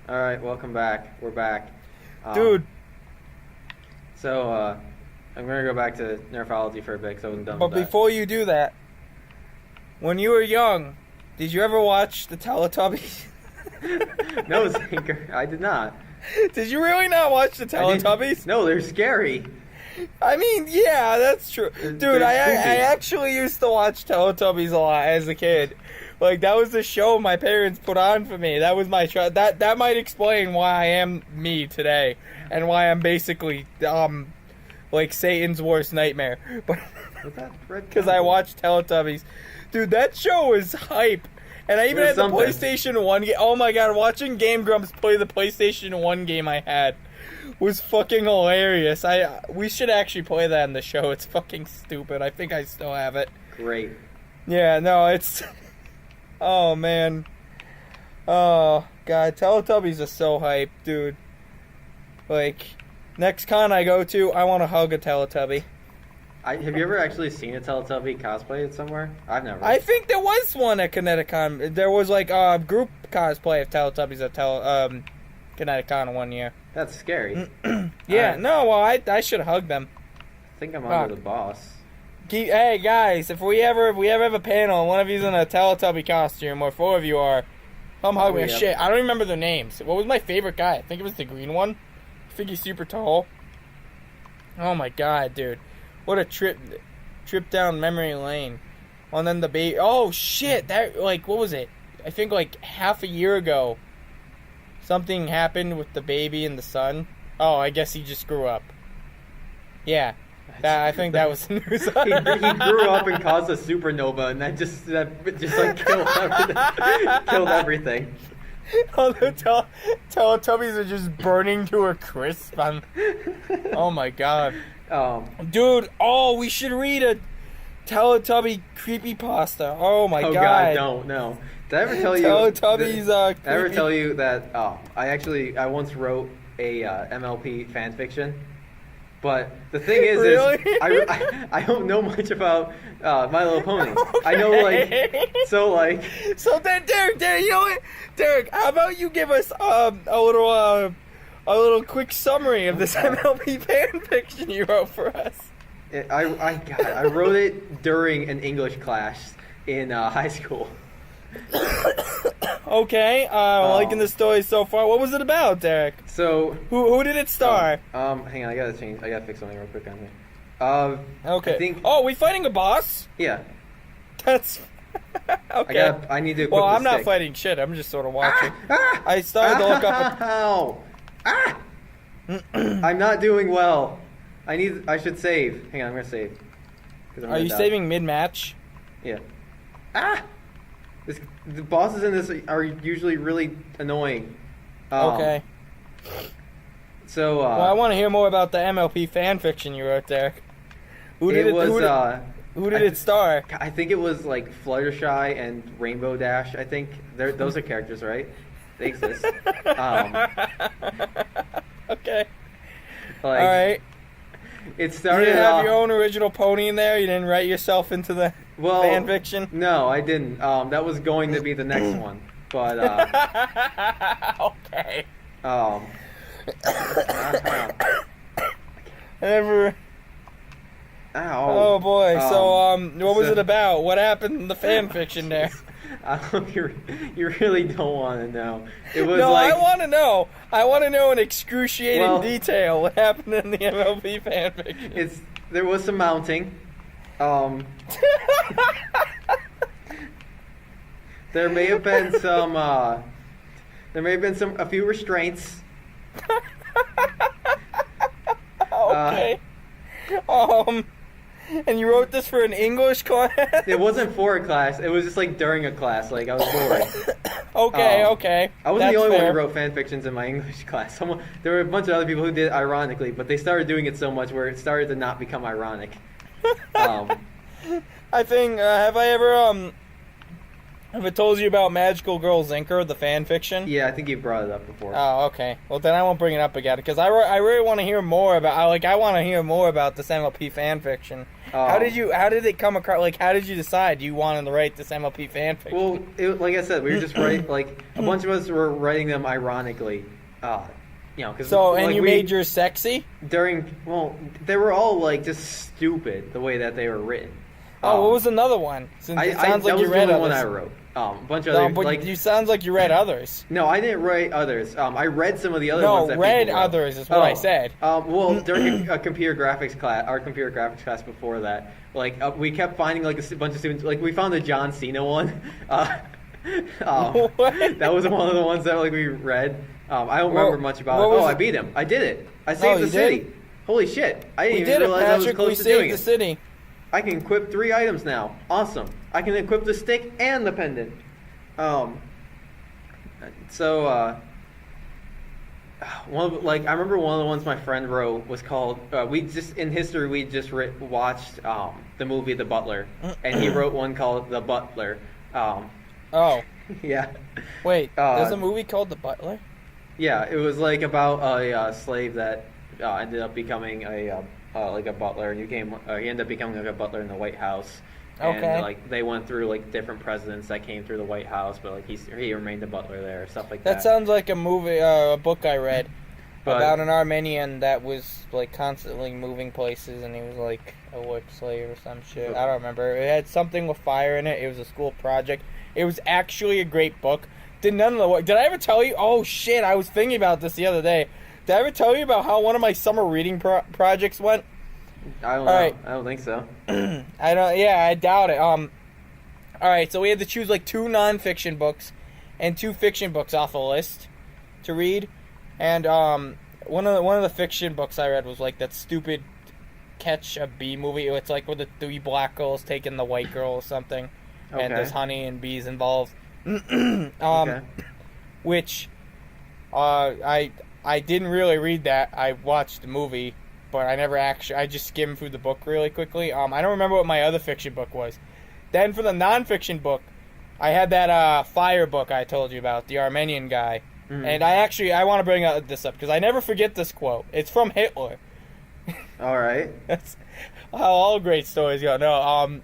All right, welcome back. We're back. Dude. So, I'm going to go back to Nerfology for a bit because I wasn't done But with that. before you do that, when you were young, did you ever watch the Teletubbies? No, Zinker, I did not. Did you really not watch the Teletubbies? No, they're scary. I mean, yeah, that's true. Dude, I actually used to watch Teletubbies a lot as a kid. Like, that was the show my parents put on for me. That was my show. That might explain why I am me today. And why I'm basically, like, Satan's worst nightmare. But because I watched Teletubbies. Dude, that show was hype. And I even had the PlayStation 1 game. Oh my god, watching Game Grumps play the PlayStation 1 game I had was fucking hilarious. We should actually play that in the show. It's fucking stupid. I think I still have it. Great. Yeah, no, it's... Oh, man. Oh, God. Teletubbies are so hype, dude. Like, next con I go to, I want to hug a Teletubby. Have you ever actually seen a Teletubby cosplayed somewhere? I've never. I think there was one at Kineticon. There was, like, a group cosplay of Teletubbies at Kineticon one year. That's scary. Yeah, no, well, I should hug them. I think I'm under the boss. Hey guys, if we ever have a panel and one of you's in a Teletubby costume, or four of you are, come hug me. Shit, I don't remember their names. What was my favorite guy? I think it was the green one. I think he's super tall. Oh my god, dude. What a trip down memory lane. And then the baby. Oh shit, that, like, what was it? I think like half a year ago, something happened with the baby and the son. Oh, I guess he just grew up. Yeah. I think that was the news. he grew up and caused a supernova, and that just like killed everything. All the Teletubbies are just burning to a crisp. Oh my god, dude! Oh, we should read a Teletubby creepypasta. Oh my god! Don't no. Did I ever tell you? Teletubbies. Did I ever tell you that? I once wrote a MLP fan fiction. But the thing is, really? I don't know much about My Little Pony. Okay. I know, So then, Derek, you know what? Derek, how about you give us a little quick summary of this MLP fan fiction you wrote for us? I wrote it during an English class in high school. Okay, liking the story so far. What was it about, Derek? So who did it star? Hang on, I gotta fix something real quick on here. Okay. We fighting a boss? Yeah. That's okay. I need to. Well, I'm not fighting shit. I'm just sort of watching. I started to look up. Ow! I'm not doing well. I should save. Hang on, I'm gonna save. Are you saving mid-match? Yeah. The bosses in this are usually really annoying. Okay. So, well, I want to hear more about the MLP fan fiction you wrote, Derek. Who did it star? I think it was like Fluttershy and Rainbow Dash. I think those are characters, right? They exist. Okay. All right. It started. You didn't have your own original pony in there. You didn't write yourself into the fan fiction. No, I didn't. That was going to be the next one, but okay. Ow. Oh boy. So what was it about? What happened in the fan fiction there? You really don't want to know. It was I want to know. I want to know in excruciating detail what happened in the MLB fan fiction. There was some mounting. There may have been a few restraints. Okay. And you wrote this for an English class? It wasn't for a class. It was just like during a class. Like I was bored. Okay. I wasn't the only one who wrote fan fictions in my English class. There were a bunch of other people who did it ironically, but they started doing it so much where it started to not become ironic. I think have I told you about Magical Girl Zinker, the fan fiction? Yeah, I think you brought it up before. Oh, okay. Well, then I won't bring it up again because I really want to hear more about. I want to hear more about this MLP fan fiction. How did it come across? Like, how did you decide you wanted to write this MLP fanfiction? Well, like I said, we were just writing, like, a bunch of us were writing them ironically. Cause, and you made yours sexy? They were all, like, just stupid, the way that they were written. What was another one? Since it sounds like you read others. That was the only one I wrote. A bunch of other, but like, you sounds like you read others. No, I didn't write others. I read some of the other ones that read people wrote. others is what I said. During a computer graphics class, our computer graphics class before that, like, we kept finding, like, a bunch of students, like, we found the John Cena one. What? That was one of the ones that, like, we read. I don't remember much about it. I beat him. I did it. I saved the city. Did? Holy shit. I didn't even realize I was close to doing it. We saved the city. I can equip 3 items now. Awesome. I can equip the stick and the pendant. I remember one of the ones my friend wrote was called, we just watched the movie The Butler, and he wrote one called The Butler. Yeah. Wait, there's a movie called The Butler? Yeah, it was like about a slave that ended up becoming a butler, and he ended up becoming like a butler in the White House. And like they went through like different presidents that came through the White House, but like he remained a butler there, stuff like that. That sounds like a movie, a book I read about an Armenian that was like constantly moving places, and he was like a whip slave or some shit. I don't remember. It had something with fire in it. It was a school project. It was actually a great book. Did I ever tell you? Oh shit! I was thinking about this the other day. Did I ever tell you about how one of my summer reading projects went? I don't know. Right. I don't think so. I doubt it. All right, so we had to choose like 2 nonfiction books and 2 fiction books off a list to read, and one of the fiction books I read was like that stupid Catch a Bee movie. It's like with the 3 black girls taking the white girl or something, and there's honey and bees involved. Which I didn't really read that. I watched the movie. But I just skimmed through the book really quickly. I don't remember what my other fiction book was. Then for the nonfiction book, I had that fire book I told you about, the Armenian guy. Mm-hmm. And I want to bring this up because I never forget this quote. It's from Hitler. All right. That's how all great stories go. No,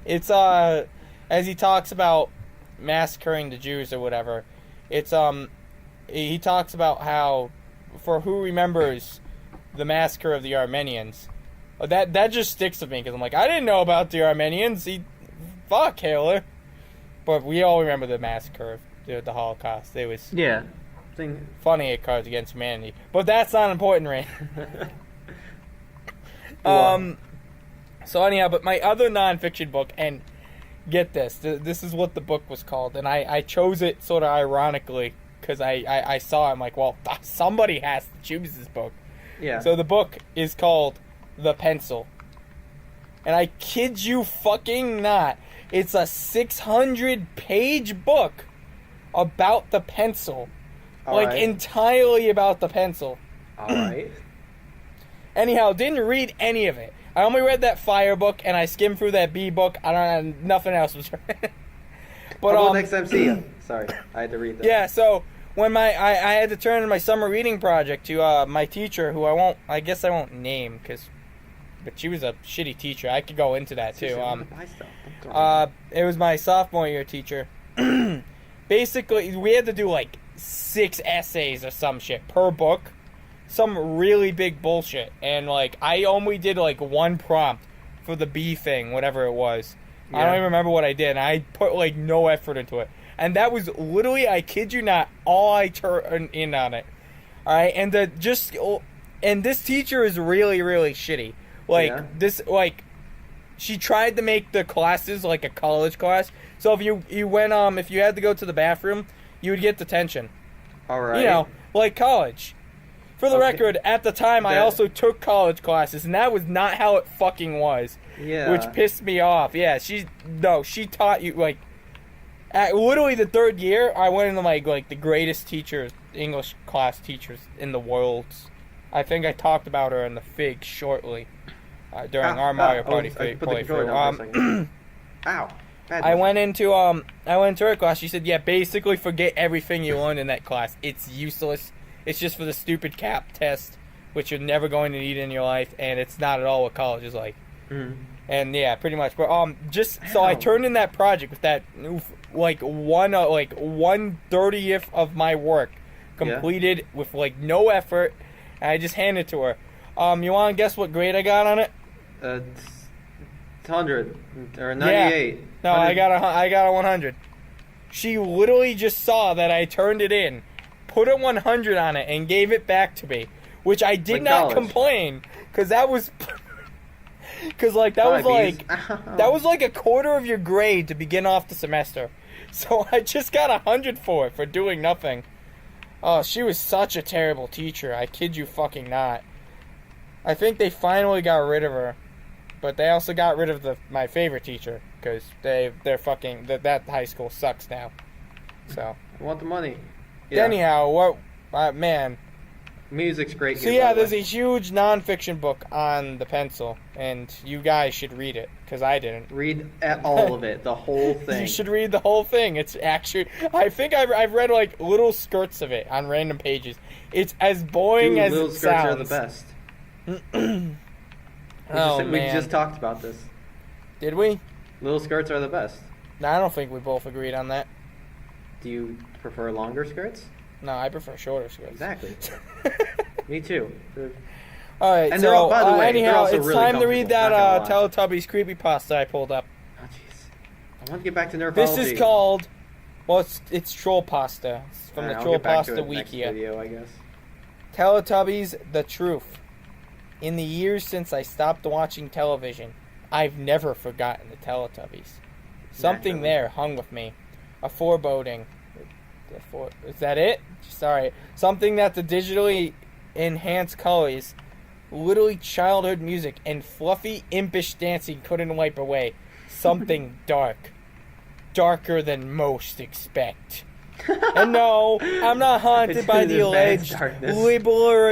it's as he talks about massacring the Jews or whatever. It's he talks about how, for who remembers the massacre of the Armenians. That just sticks with me because I'm like, I didn't know about the Armenians. Fuck Hitler. But we all remember the massacre of the Holocaust. It was funny at Cards Against Humanity. But that's not important, right? So anyhow, but my other nonfiction book, and get this is what the book was called, and I chose it sort of ironically because I saw it. I'm like, well, somebody has to choose this book. Yeah. So the book is called The Pencil. And I kid you fucking not, it's a 600-page book about the pencil. Entirely about the pencil. Alright. Anyhow, didn't read any of it. I only read that fire book, and I skimmed through that bee book. Nothing else was read. But next MC. Sorry, I had to read that. Yeah, so when I had to turn in my summer reading project to my teacher, who I guess I won't name, but she was a shitty teacher. I could go into that too. It was my sophomore year teacher. Basically, we had to do like 6 essays or some shit per book, some really big bullshit, and like I only did like 1 prompt for the bee thing, whatever it was. Yeah. I don't even remember what I did, and I put like no effort into it. And that was literally, I kid you not, all I turned in on it. All right, and this teacher is really, really shitty. She tried to make the classes like a college class. So if you went if you had to go to the bathroom, you would get detention. All right. Like college. For the record, at the time, I also took college classes, and that was not how it fucking was. Yeah. Which pissed me off. Yeah, she taught you like. At literally the 3rd year, I went into like the greatest English class teachers in the world. I think I talked about her in the Fig shortly during our Mario Party playthrough. Ow! I went into her class. She said, "Yeah, basically forget everything you learned in that class. It's useless. It's just for the stupid CAP test, which you're never going to need in your life, and it's not at all what college is like." Mhm. And yeah, pretty much. But just so I turned in that project with that like 1/30th of my work completed with like no effort, and I just handed it to her. You want to guess what grade I got on it? It's 100 or 98. Yeah. No, I got a 100. She literally just saw that I turned it in, put a 100 on it, and gave it back to me, which I did not complain, because that was. Because that was like a quarter of your grade to begin off the semester, so I just got 100 for it for doing nothing. Oh, she was such a terrible teacher. I kid you fucking not. I think they finally got rid of her, but they also got rid of my favorite teacher because they're fucking that high school sucks now. So I want the money. Yeah. Anyhow, man. Music's great. So yeah, there's a huge nonfiction book on the pencil, and you guys should read it because I didn't. Read all of it, the whole thing. You should read the whole thing. It's actually, I think I've read like little skirts of it on random pages. It's as boring as it sounds. Little skirts are the best. We just talked about this. Did we? Little skirts are the best. No, I don't think we both agreed on that. Do you prefer longer skirts? No, I prefer shorter skirts. Exactly. Me too. All right, and so by the way, anyhow, it's really time to read that Teletubbies creepypasta I pulled up. Oh, jeez. I want to get back to Nerfology. This is called, well, it's Troll Pasta. It's from the Troll Pasta Wikia. Next video, I guess. Teletubbies, the truth. In the years since I stopped watching television, I've never forgotten the Teletubbies. Something there hung with me. A foreboding. Is that it? Sorry. Something that the digitally enhanced colors, literally childhood music, and fluffy, impish dancing couldn't wipe away. Something dark. Darker than most expect. And no, I'm not haunted by the alleged liberal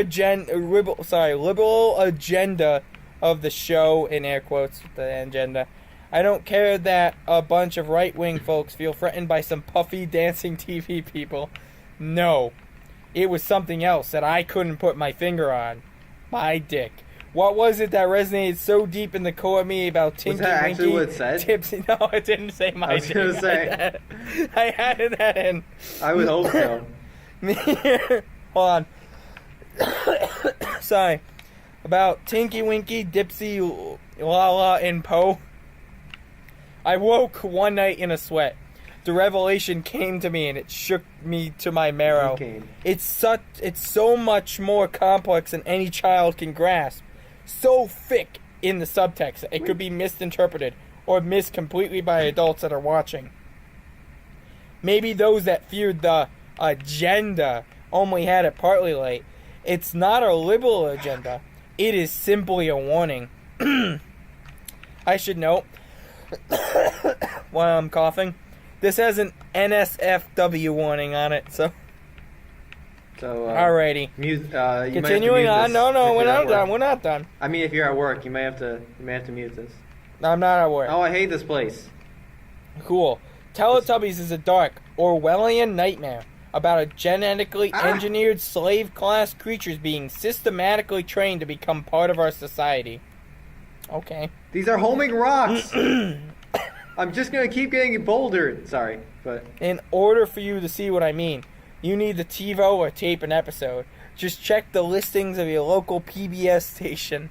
agenda of the show, in air quotes, the agenda. I don't care that a bunch of right-wing folks feel threatened by some puffy dancing TV people. No. It was something else that I couldn't put my finger on. My dick. What was it that resonated so deep in the core of me about Tinky Winky? Was that actually what it said? Tipsy? No, it didn't say my dick. I was going to say. I added that in. I would hope so. Hold on. Sorry. About Tinky Winky, Dipsy, Lala, and Poe. I woke one night in a sweat. The revelation came to me and it shook me to my marrow. It's so much more complex than any child can grasp. So thick in the subtext that it could be misinterpreted or missed completely by adults that are watching. Maybe those that feared the agenda only had it partly right. It's not a liberal agenda. It is simply a warning. I should note, while I'm coughing, this has an NSFW warning on it, so alrighty. Continuing on. No, we're not done. We're not done. I mean, if you're at work, you may have to mute this. I'm not at work. Oh, I hate this place. Cool. Teletubbies is a dark Orwellian nightmare about a genetically engineered slave class creatures being systematically trained to become part of our society. Okay. These are homing rocks. I'm just going to keep getting bouldered. Sorry, but... In order for you to see what I mean, you need to TiVo or tape an episode. Just check the listings of your local PBS station.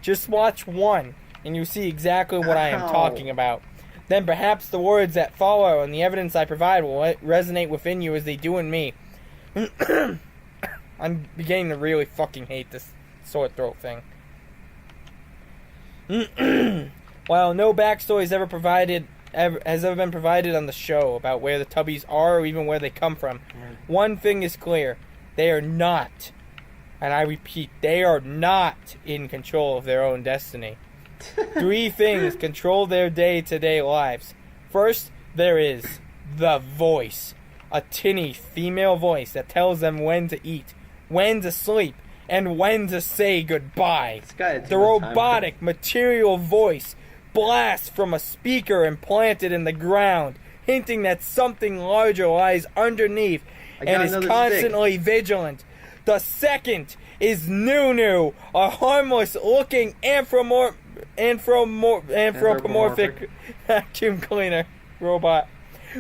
Just watch one, and you see exactly what I am talking about. Then perhaps the words that follow and the evidence I provide will resonate within you as they do in me. I'm beginning to really fucking hate this sore throat thing. While no backstory has ever been provided on the show about where the Tubbies are or even where they come from, one thing is clear. They are not, and I repeat, they are not in control of their own destiny. 3 things control their day-to-day lives. First, there is the voice. A tinny female voice that tells them when to eat, when to sleep, and when to say goodbye. The robotic material voice blasts from a speaker implanted in the ground, hinting that something larger lies underneath and is constantly vigilant. The second is Nunu, a harmless-looking anthropomorphic vacuum cleaner robot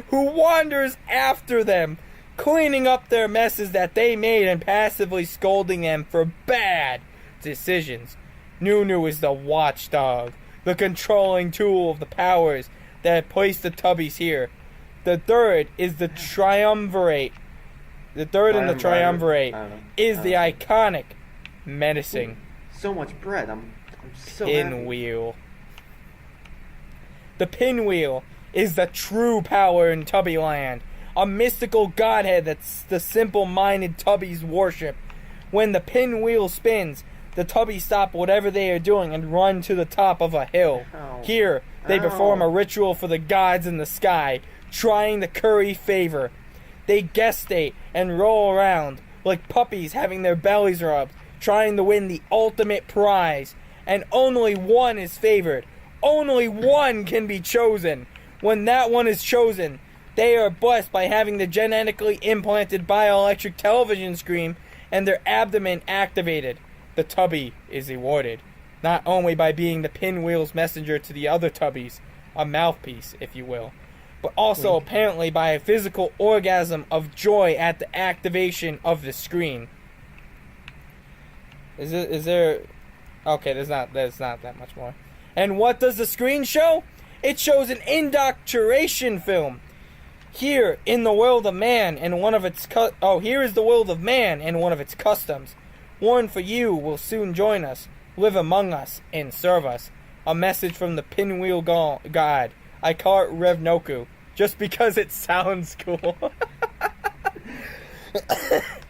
who wanders after them, cleaning up their messes that they made and passively scolding them for bad decisions. Nunu is the watchdog, the controlling tool of the powers that have placed the Tubbies here. The third is the triumvirate. The third in the triumvirate is the iconic, menacing. Ooh, so much bread. I'm so Pinwheel. The Pinwheel is the true power in Tubbyland, a mystical godhead that's the simple-minded Tubbies worship. When the Pinwheel spins, the Tubbies stop whatever they are doing and run to the top of a hill. Here, they perform a ritual for the gods in the sky, trying to curry favor. They gestate and roll around like puppies having their bellies rubbed, trying to win the ultimate prize. And only one is favored. Only one can be chosen. When that one is chosen, they are blessed by having the genetically implanted bioelectric television screen and their abdomen activated. The Tubby is rewarded, not only by being the Pinwheel's messenger to the other Tubbies, a mouthpiece, if you will, but also apparently by a physical orgasm of joy at the activation of the screen. Is there... Okay, there's not that much more. And what does the screen show? It shows an indoctrination film. Here in the world of man and one of its here is the world of man and one of its customs. One for you will soon join us, live among us, and serve us. A message from the Pinwheel God. I call it Revnoku, just because it sounds cool.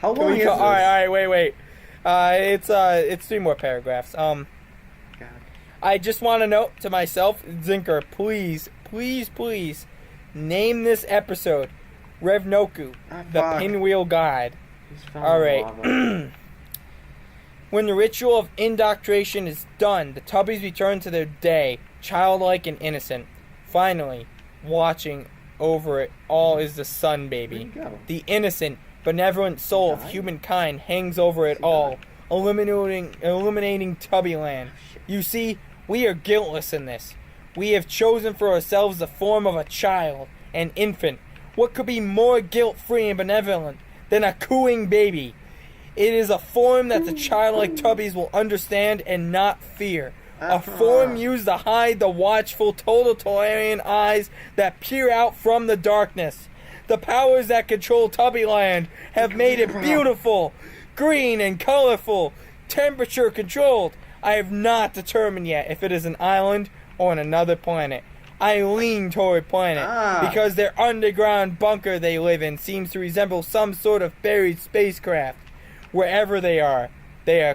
How long is this? All right, wait. It's 3 more paragraphs. God. I just want to note to myself, Zinker, please, name this episode Revnoku, the Pinwheel God. All right. When the ritual of indoctrination is done, the Tubbies return to their day, childlike and innocent. Finally, watching over it all is the sun baby. The innocent, benevolent soul of humankind hangs over it all, illuminating Tubbyland. You see, we are guiltless in this. We have chosen for ourselves the form of a child, an infant. What could be more guilt-free and benevolent than a cooing baby? It is a form that the childlike Tubbies will understand and not fear. A form used to hide the watchful, totalitarian eyes that peer out from the darkness. The powers that control Tubbyland have made it beautiful, green and colorful, temperature controlled. I have not determined yet if it is an island or on another planet. I lean toward planet because their underground bunker they live in seems to resemble some sort of buried spacecraft. Wherever they are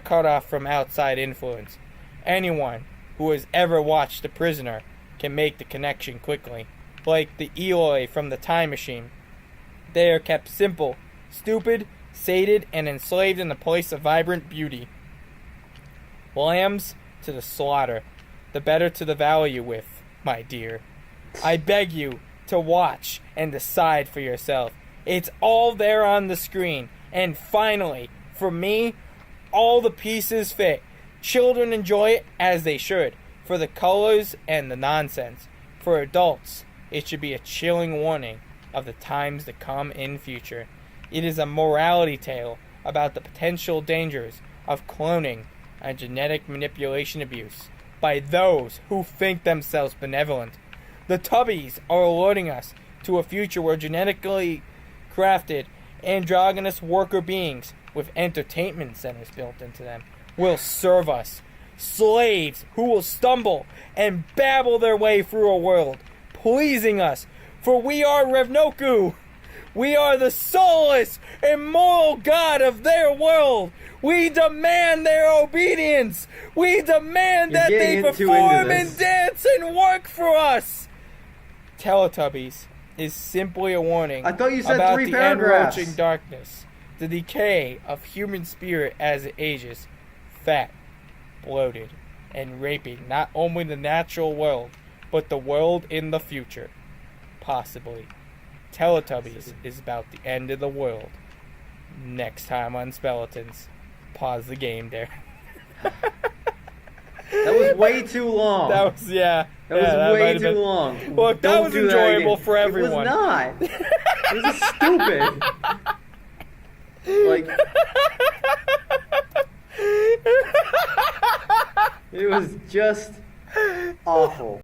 cut off from outside influence. Anyone who has ever watched The Prisoner can make the connection quickly. Like the Eloi from the Time Machine. They are kept simple, stupid, sated, and enslaved in the place of vibrant beauty. Lambs to the slaughter, the better to devour you with, my dear. I beg you to watch and decide for yourself. It's all there on the screen. And finally, for me, all the pieces fit. Children enjoy it as they should, for the colors and the nonsense. For adults, it should be a chilling warning of the times to come in future. It is a morality tale about the potential dangers of cloning and genetic manipulation abuse by those who think themselves benevolent. The Tubbies are alerting us to a future where genetically crafted androgynous worker beings with entertainment centers built into them will serve us. Slaves who will stumble and babble their way through a world, pleasing us, for we are Revnoku. We are the soulless, immoral god of their world. We demand their obedience. We demand that they perform and dance and work for us. Teletubbies is simply a warning I thought you said about 3 the paragraphs. encroaching darkness, the decay of human spirit as it ages, fat, bloated, and raping not only the natural world, but the world in the future. Possibly. Teletubbies is about the end of the world. Next time on Speletons. Pause the game there. That was way too long. That was That was way too long. Look, that was enjoyable for everyone. It was not. It was stupid. Like, it was just awful.